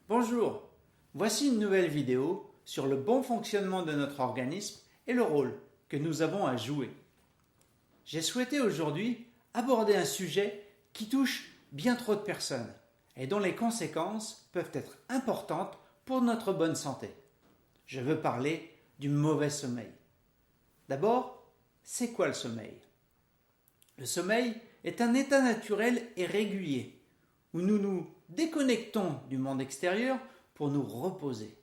Bonjour, voici une nouvelle vidéo sur le bon fonctionnement de notre organisme et le rôle que nous avons à jouer. J'ai souhaité aujourd'hui aborder un sujet qui touche bien trop de personnes et dont les conséquences peuvent être importantes pour notre bonne santé. Je veux parler du mauvais sommeil. D'abord, c'est quoi le sommeil? Le sommeil est un état naturel et régulier où nous nous déconnectons du monde extérieur pour nous reposer.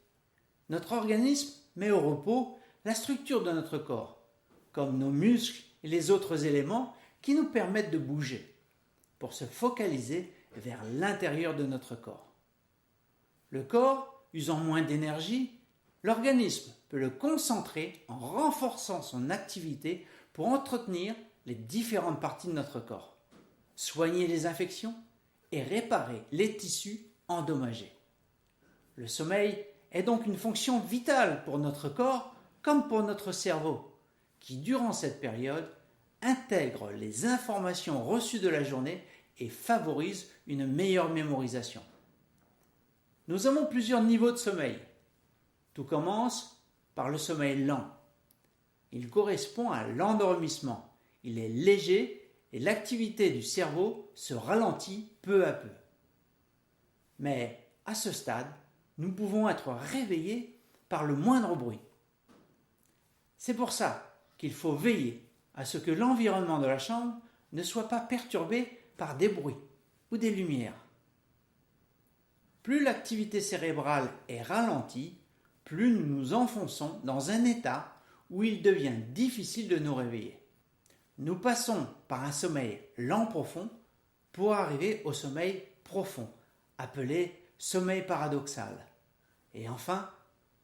Notre organisme met au repos la structure de notre corps, comme nos muscles et les autres éléments qui nous permettent de bouger, pour se focaliser vers l'intérieur de notre corps. Le corps usant moins d'énergie, l'organisme peut le concentrer en renforçant son activité pour entretenir les différentes parties de notre corps, soigner les infections et réparer les tissus endommagés. Le sommeil est donc une fonction vitale pour notre corps comme pour notre cerveau, qui durant cette période intègre les informations reçues de la journée et favorise une meilleure mémorisation. Nous avons plusieurs niveaux de sommeil. Tout commence par le sommeil lent. Il correspond à l'endormissement. Il est léger et l'activité du cerveau se ralentit peu à peu. Mais à ce stade, nous pouvons être réveillés par le moindre bruit. C'est pour ça qu'il faut veiller à ce que l'environnement de la chambre ne soit pas perturbé par des bruits ou des lumières. Plus l'activité cérébrale est ralentie, plus nous nous enfonçons dans un état où il devient difficile de nous réveiller. Nous passons par un sommeil lent profond pour arriver au sommeil profond, appelé sommeil paradoxal. Et enfin,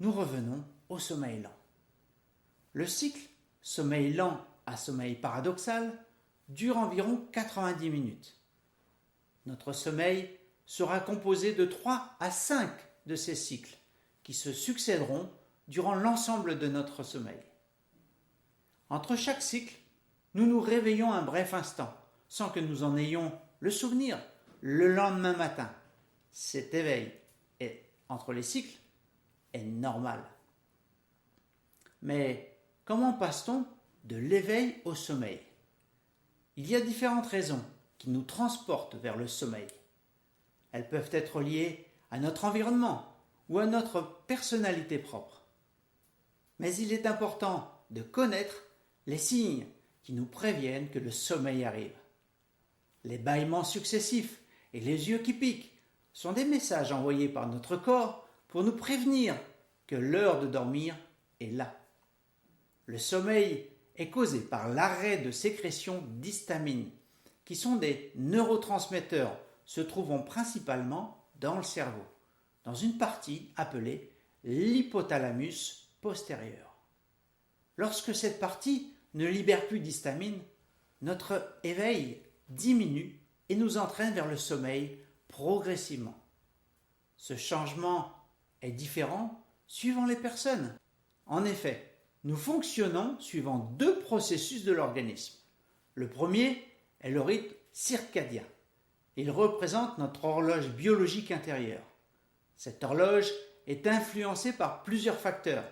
nous revenons au sommeil lent. Le cycle sommeil lent à sommeil paradoxal dure environ 90 minutes. Notre sommeil sera composé de 3 à 5 de ces cycles qui se succéderont durant l'ensemble de notre sommeil. Entre chaque cycle, nous nous réveillons un bref instant, sans que nous en ayons le souvenir le lendemain matin. Cet éveil entre les cycles est normal. Mais comment passe-t-on de l'éveil au sommeil? Il y a différentes raisons qui nous transportent vers le sommeil. Elles peuvent être liées à notre environnement ou à notre personnalité propre. Mais il est important de connaître les signes qui nous préviennent que le sommeil arrive. Les bâillements successifs et les yeux qui piquent sont des messages envoyés par notre corps pour nous prévenir que l'heure de dormir est là. Le sommeil est causé par l'arrêt de sécrétion d'histamine, qui sont des neurotransmetteurs se trouvant principalement dans le cerveau, dans une partie appelée l'hypothalamus postérieur. Lorsque cette partie ne libère plus d'histamine, notre éveil diminue et nous entraîne vers le sommeil progressivement. Ce changement est différent suivant les personnes. En effet, nous fonctionnons suivant 2 processus de l'organisme. Le premier est le rythme circadien. Il représente notre horloge biologique intérieure. Cette horloge est influencée par plusieurs facteurs,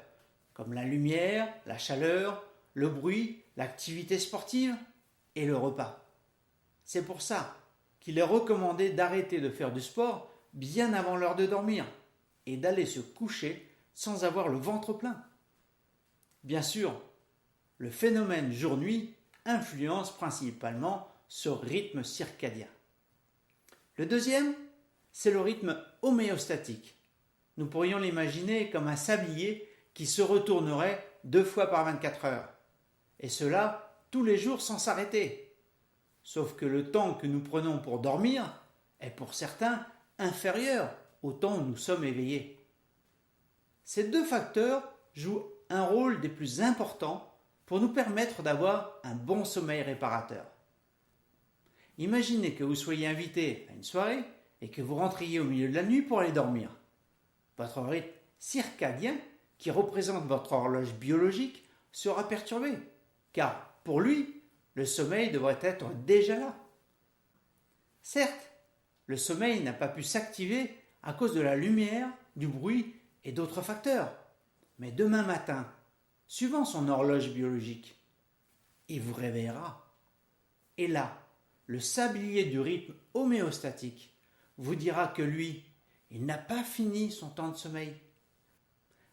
comme la lumière, la chaleur, le bruit, l'activité sportive et le repas. C'est pour ça qu'il est recommandé d'arrêter de faire du sport bien avant l'heure de dormir et d'aller se coucher sans avoir le ventre plein. Bien sûr, le phénomène jour-nuit influence principalement ce rythme circadien. Le deuxième, c'est le rythme homéostatique. Nous pourrions l'imaginer comme un sablier qui se retournerait 2 fois par 24 heures. Et cela tous les jours sans s'arrêter. Sauf que le temps que nous prenons pour dormir est pour certains inférieur au temps où nous sommes éveillés. Ces 2 facteurs jouent un rôle des plus importants pour nous permettre d'avoir un bon sommeil réparateur. Imaginez que vous soyez invité à une soirée et que vous rentriez au milieu de la nuit pour aller dormir. Votre rythme circadien, qui représente votre horloge biologique, sera perturbé, car pour lui, le sommeil devrait être déjà là. Certes, le sommeil n'a pas pu s'activer à cause de la lumière, du bruit et d'autres facteurs. Mais demain matin, suivant son horloge biologique, il vous réveillera. Et là, le sablier du rythme homéostatique vous dira que lui, il n'a pas fini son temps de sommeil.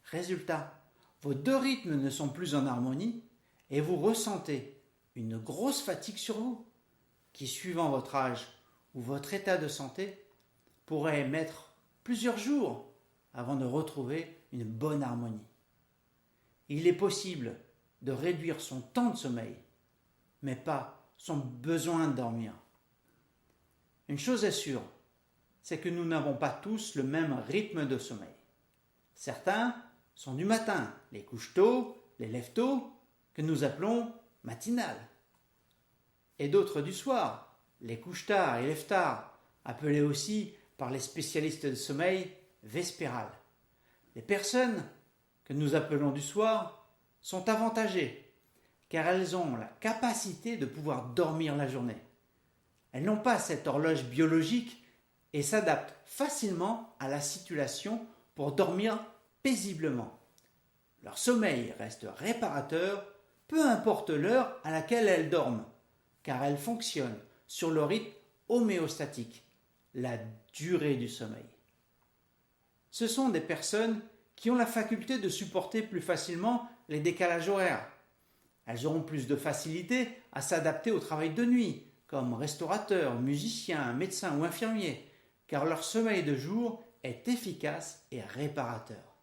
Résultat, vos deux rythmes ne sont plus en harmonie et vous ressentez une grosse fatigue sur vous, qui, suivant votre âge ou votre état de santé, pourrait mettre plusieurs jours avant de retrouver une bonne harmonie. Il est possible de réduire son temps de sommeil, mais pas son besoin de dormir. Une chose est sûre, c'est que nous n'avons pas tous le même rythme de sommeil. Certains sont du matin, les couches tôt, les lèvent tôt, que nous appelons matinales. Et d'autres du soir, les couches tard et lèvent tard, appelés aussi par les spécialistes de sommeil vespérales. Les personnes que nous appelons du soir sont avantagées, car elles ont la capacité de pouvoir dormir la journée. Elles n'ont pas cette horloge biologique et s'adaptent facilement à la situation pour dormir paisiblement. Leur sommeil reste réparateur, peu importe l'heure à laquelle elles dorment, car elles fonctionnent sur le rythme homéostatique, la durée du sommeil. Ce sont des personnes qui ont la faculté de supporter plus facilement les décalages horaires. Elles auront plus de facilité à s'adapter au travail de nuit, comme restaurateurs, musiciens, médecins ou infirmiers, car leur sommeil de jour est efficace et réparateur.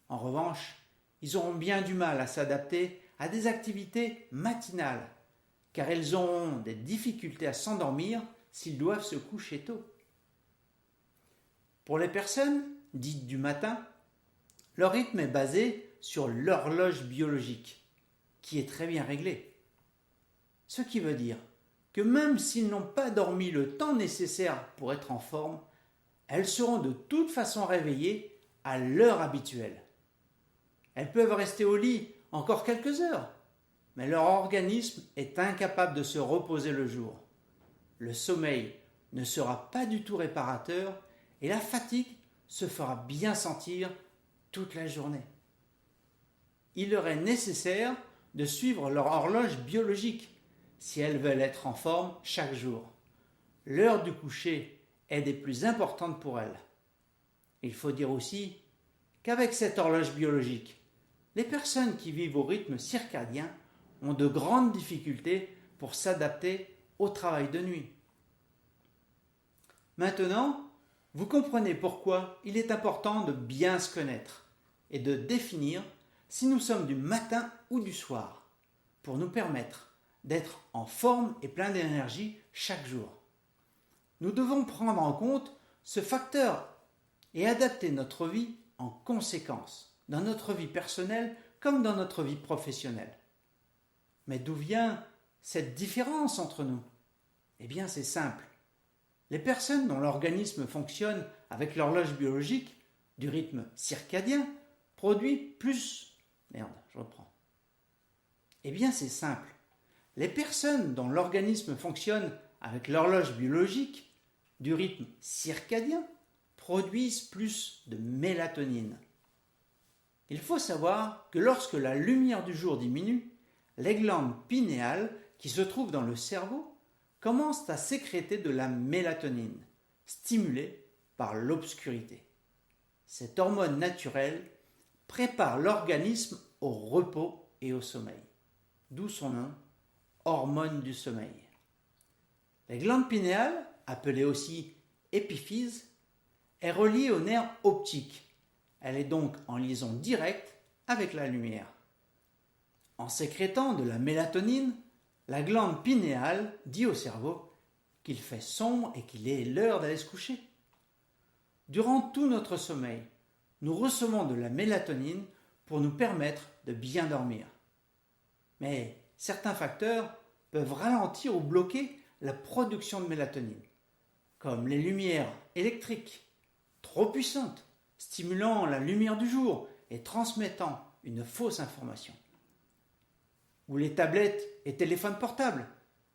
En revanche, ils auront bien du mal à s'adapter à des activités matinales, car ils auront des difficultés à s'endormir s'ils doivent se coucher tôt. Pour les personnes dites du matin, leur rythme est basé sur l'horloge biologique, qui est très bien réglée. Ce qui veut dire que même s'ils n'ont pas dormi le temps nécessaire pour être en forme, elles seront de toute façon réveillées à l'heure habituelle. Elles peuvent rester au lit encore quelques heures, mais leur organisme est incapable de se reposer le jour. Le sommeil ne sera pas du tout réparateur et la fatigue se fera bien sentir toute la journée. Il leur est nécessaire de suivre leur horloge biologique si elles veulent être en forme chaque jour. L'heure du coucher est des plus importantes pour elles. Il faut dire aussi qu'avec cette horloge biologique, les personnes qui vivent au rythme circadien ont de grandes difficultés pour s'adapter au travail de nuit. Maintenant, vous comprenez pourquoi il est important de bien se connaître et de définir si nous sommes du matin ou du soir, pour nous permettre d'être en forme et plein d'énergie chaque jour. Nous devons prendre en compte ce facteur et adapter notre vie en conséquence, dans notre vie personnelle comme dans notre vie professionnelle. Mais d'où vient cette différence entre nous ? Eh bien, c'est simple. Les personnes dont l'organisme fonctionne avec l'horloge biologique du rythme circadien produisent plus. Eh bien, c'est simple. Les personnes dont l'organisme fonctionne avec l'horloge biologique du rythme circadien produisent plus de mélatonine. Il faut savoir que lorsque la lumière du jour diminue, les glandes pinéales qui se trouvent dans le cerveau commencent à sécréter de la mélatonine, stimulée par l'obscurité. Cette hormone naturelle prépare l'organisme au repos et au sommeil, d'où son nom, hormone du sommeil. Les glandes pinéales, appelées aussi épiphyse, est reliée au nerf optique. Elle est donc en liaison directe avec la lumière. En sécrétant de la mélatonine, la glande pinéale dit au cerveau qu'il fait sombre et qu'il est l'heure d'aller se coucher. Durant tout notre sommeil, nous recevons de la mélatonine pour nous permettre de bien dormir. Mais certains facteurs peuvent ralentir ou bloquer la production de mélatonine, comme les lumières électriques, trop puissantes, stimulant la lumière du jour et transmettant une fausse information. Ou les tablettes et téléphones portables,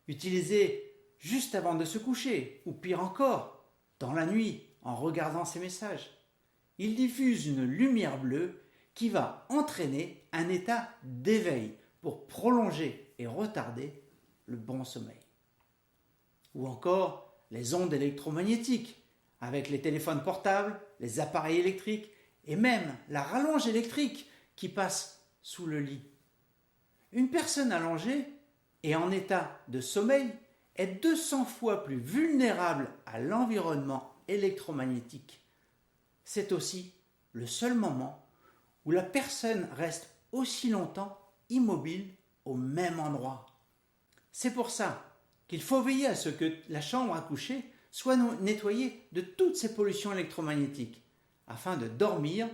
utilisés juste avant de se coucher, ou pire encore, dans la nuit, en regardant ces messages. Ils diffusent une lumière bleue qui va entraîner un état d'éveil pour prolonger et retarder le bon sommeil. Ou encore les ondes électromagnétiques avec les téléphones portables, les appareils électriques et même la rallonge électrique qui passe sous le lit. Une personne allongée et en état de sommeil est 200 fois plus vulnérable à l'environnement électromagnétique. C'est aussi le seul moment où la personne reste aussi longtemps immobile au même endroit. C'est pour ça qu'il faut veiller à ce que la chambre à coucher soit nettoyée de toutes ces pollutions électromagnétiques afin de dormir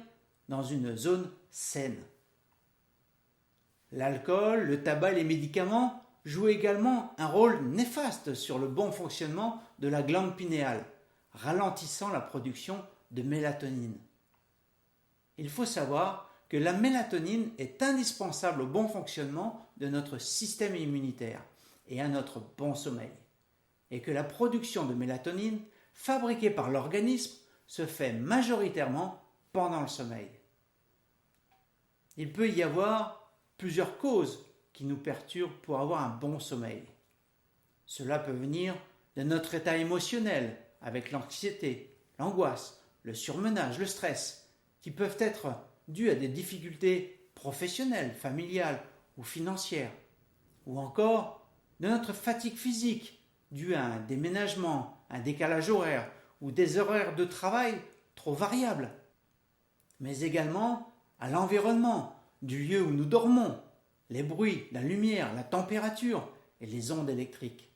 dans une zone saine. L'alcool, le tabac et les médicaments jouent également un rôle néfaste sur le bon fonctionnement de la glande pinéale, ralentissant la production de mélatonine. Il faut savoir que la mélatonine est indispensable au bon fonctionnement de notre système immunitaire et à notre bon sommeil, et que la production de mélatonine fabriquée par l'organisme se fait majoritairement pendant le sommeil. Il peut y avoir plusieurs causes qui nous perturbent pour avoir un bon sommeil. Cela peut venir de notre état émotionnel avec l'anxiété, l'angoisse, le surmenage, le stress, qui peuvent être dus à des difficultés professionnelles, familiales ou financières, ou encore de notre fatigue physique due à un déménagement, un décalage horaire ou des horaires de travail trop variables, mais également à l'environnement du lieu où nous dormons, les bruits, la lumière, la température et les ondes électriques,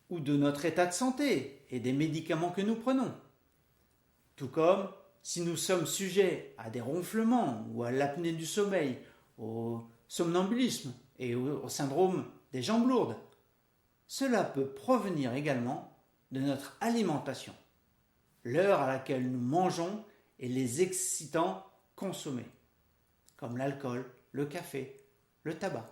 ou de notre état de santé et des médicaments que nous prenons, tout comme si nous sommes sujets à des ronflements ou à l'apnée du sommeil, au somnambulisme et au syndrome des jambes lourdes. Cela peut provenir également de notre alimentation, l'heure à laquelle nous mangeons et les excitants consommés, comme l'alcool, le café, le tabac.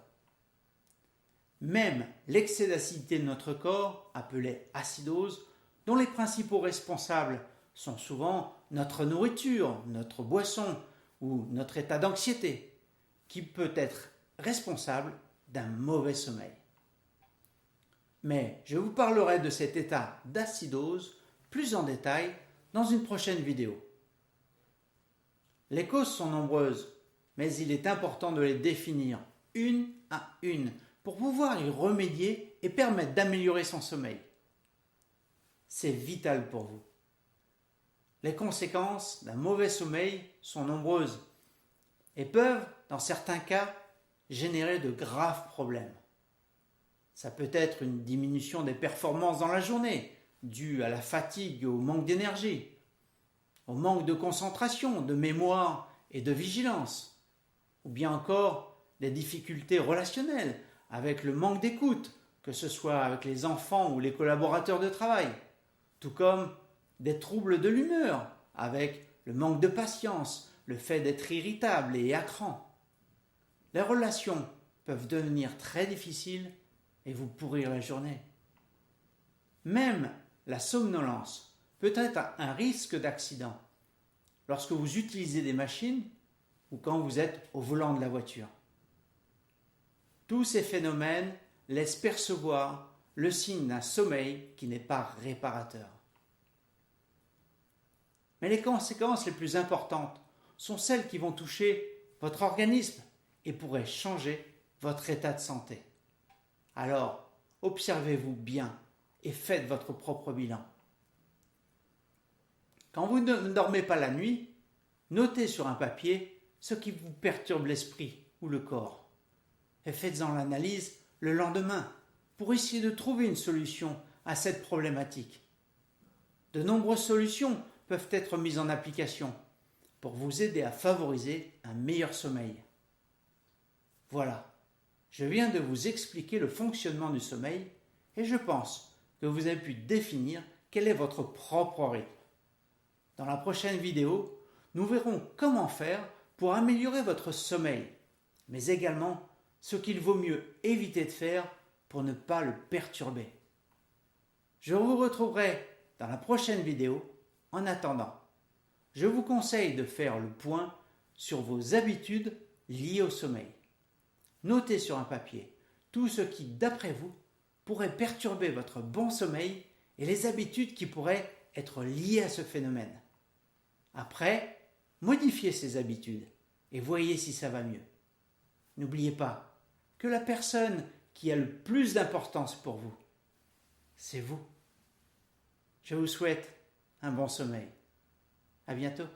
Même l'excès d'acidité de notre corps, appelé acidose, dont les principaux responsables sont souvent notre nourriture, notre boisson ou notre état d'anxiété, qui peut être responsable d'un mauvais sommeil. Mais je vous parlerai de cet état d'acidose plus en détail dans une prochaine vidéo. Les causes sont nombreuses, mais il est important de les définir une à une pour pouvoir y remédier et permettre d'améliorer son sommeil. C'est vital pour vous. Les conséquences d'un mauvais sommeil sont nombreuses et peuvent, dans certains cas, générer de graves problèmes. Ça peut être une diminution des performances dans la journée, due à la fatigue, au manque d'énergie, au manque de concentration, de mémoire et de vigilance, ou bien encore des difficultés relationnelles avec le manque d'écoute, que ce soit avec les enfants ou les collaborateurs de travail, tout comme des troubles de l'humeur, avec le manque de patience, le fait d'être irritable et à cran. Les relations peuvent devenir très difficiles et vous pourrir la journée. Même la somnolence peut être un risque d'accident lorsque vous utilisez des machines ou quand vous êtes au volant de la voiture. Tous ces phénomènes laissent percevoir le signe d'un sommeil qui n'est pas réparateur. Mais les conséquences les plus importantes sont celles qui vont toucher votre organisme et pourraient changer votre état de santé. Alors, observez-vous bien et faites votre propre bilan. Quand vous ne dormez pas la nuit, notez sur un papier ce qui vous perturbe l'esprit ou le corps. Et faites-en l'analyse le lendemain pour essayer de trouver une solution à cette problématique. De nombreuses solutions peuvent être mises en application pour vous aider à favoriser un meilleur sommeil. Voilà, je viens de vous expliquer le fonctionnement du sommeil et je pense que vous avez pu définir quel est votre propre rythme. Dans la prochaine vidéo, nous verrons comment faire pour améliorer votre sommeil, mais également ce qu'il vaut mieux éviter de faire pour ne pas le perturber. Je vous retrouverai dans la prochaine vidéo. En attendant, je vous conseille de faire le point sur vos habitudes liées au sommeil. Notez sur un papier tout ce qui, d'après vous, pourrait perturber votre bon sommeil et les habitudes qui pourraient être liées à ce phénomène. Après, modifiez ces habitudes et voyez si ça va mieux. N'oubliez pas que la personne qui a le plus d'importance pour vous, c'est vous. Je vous souhaite un bon sommeil. À bientôt.